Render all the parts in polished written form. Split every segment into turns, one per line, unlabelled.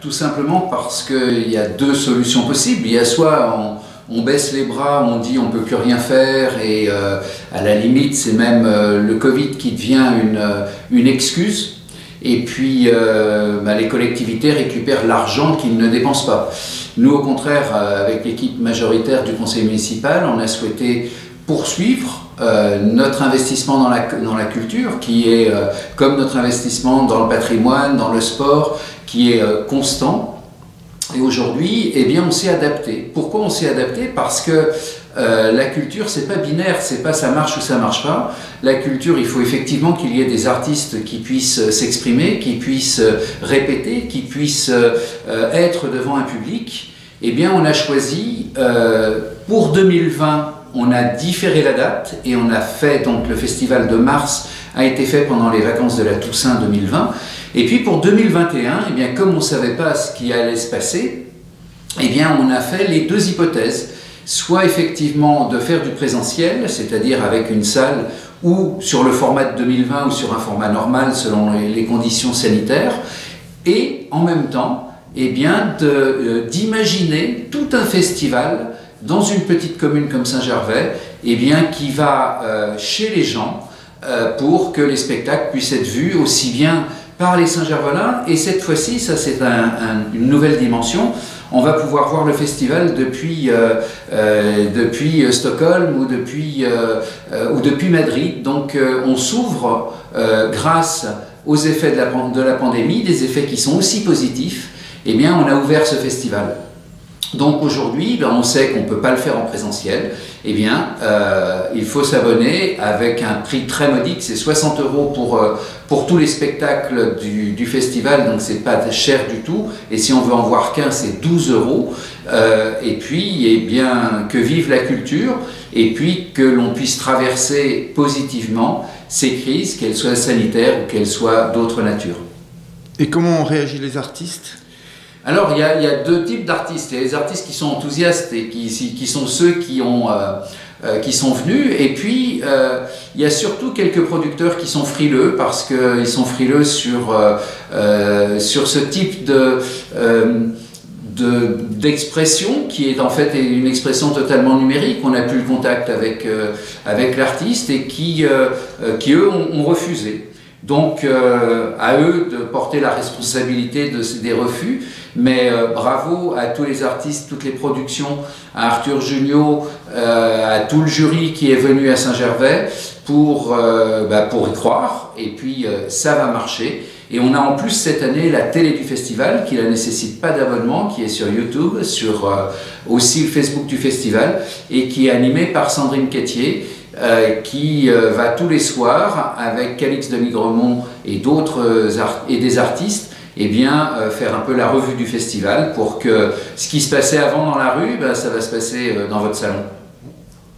Tout simplement parce qu'il y a deux solutions possibles. Il y a soit on baisse les bras, on dit on ne peut plus rien faire et à la limite c'est même le Covid qui devient une excuse. Et puis les collectivités récupèrent l'argent qu'ils ne dépensent pas. Nous au contraire, avec l'équipe majoritaire du conseil municipal, on a souhaité poursuivre notre investissement dans la culture qui est comme notre investissement dans le patrimoine, dans le sport, qui est constant. Et aujourd'hui, eh bien, on s'est adapté. Pourquoi on s'est adapté? Parce que la culture, c'est pas binaire, c'est pas ça marche ou ça marche pas. La culture, il faut effectivement qu'il y ait des artistes qui puissent s'exprimer, qui puissent répéter, qui puissent être devant un public. Eh bien, on a choisi pour 2020, on a différé la date et on a fait, donc le festival de mars a été fait pendant les vacances de la Toussaint 2020. Et puis pour 2021, eh bien, comme on ne savait pas ce qui allait se passer, eh bien, on a fait les deux hypothèses. Soit effectivement de faire du présentiel, c'est-à-dire avec une salle ou sur le format de 2020 ou sur un format normal selon les conditions sanitaires, et en même temps, eh bien, d'imaginer tout un festival dans une petite commune comme Saint-Gervais, eh bien, qui va chez les gens pour que les spectacles puissent être vus aussi bien par les Saint-Gervelins, et cette fois-ci, ça c'est une nouvelle dimension, on va pouvoir voir le festival depuis Stockholm ou depuis Madrid. Donc on s'ouvre grâce aux effets de la pandémie, des effets qui sont aussi positifs, eh bien on a ouvert ce festival. Donc aujourd'hui, on sait qu'on ne peut pas le faire en présentiel, eh bien il faut s'abonner avec un prix très modique, c'est 60 € pour tous les spectacles du festival, donc c'est pas cher du tout, et si on veut en voir qu'un, c'est 12 €, et puis eh bien, que vive la culture, et puis que l'on puisse traverser positivement ces crises, qu'elles soient sanitaires ou qu'elles soient d'autre nature.
Et comment ont réagi les artistes ?
Alors, il y a deux types d'artistes. Il y a les artistes qui sont enthousiastes et qui sont ceux qui sont venus. Et puis, il y a surtout quelques producteurs qui sont frileux parce qu'ils sont frileux sur ce type d'expression qui est en fait une expression totalement numérique. On n'a plus le contact avec l'artiste et qui eux, ont refusé. Donc, à eux de porter la responsabilité des refus. Mais bravo à tous les artistes, toutes les productions, à Arthur Jugnot, à tout le jury qui est venu à Saint-Gervais pour y croire. Et puis ça va marcher. Et on a en plus cette année la télé du festival qui ne nécessite pas d'abonnement, qui est sur YouTube, sur aussi le Facebook du festival et qui est animée par Sandrine Quétier. Qui va tous les soirs avec Calix de Migremont et des artistes eh bien, faire un peu la revue du festival pour que ce qui se passait avant dans la rue, ça va se passer dans votre salon.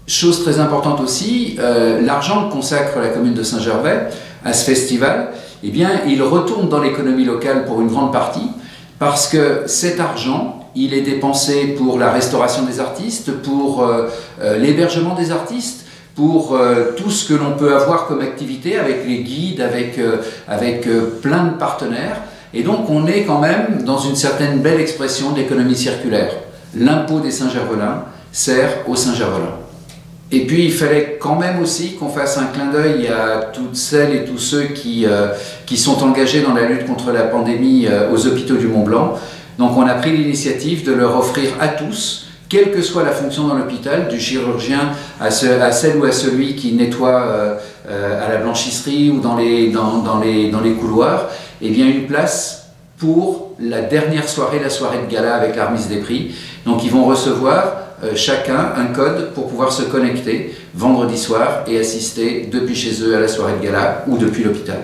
Chose très importante aussi, l'argent que consacre la commune de Saint-Gervais à ce festival, eh bien, il retourne dans l'économie locale pour une grande partie parce que cet argent, il est dépensé pour la restauration des artistes, pour l'hébergement des artistes, pour tout ce que l'on peut avoir comme activité avec les guides, avec plein de partenaires. Et donc on est quand même dans une certaine belle expression d'économie circulaire. L'impôt des Saint-Gervelins sert aux Saint-Gervelins. Et puis il fallait quand même aussi qu'on fasse un clin d'œil à toutes celles et tous ceux qui sont engagés dans la lutte contre la pandémie aux hôpitaux du Mont-Blanc. Donc on a pris l'initiative de leur offrir à tous, quelle que soit la fonction dans l'hôpital, du chirurgien à celle ou à celui qui nettoie à la blanchisserie ou dans les couloirs, eh bien une place pour la dernière soirée, la soirée de gala avec la remise des prix. Donc ils vont recevoir chacun un code pour pouvoir se connecter vendredi soir et assister depuis chez eux à la soirée de gala ou depuis l'hôpital.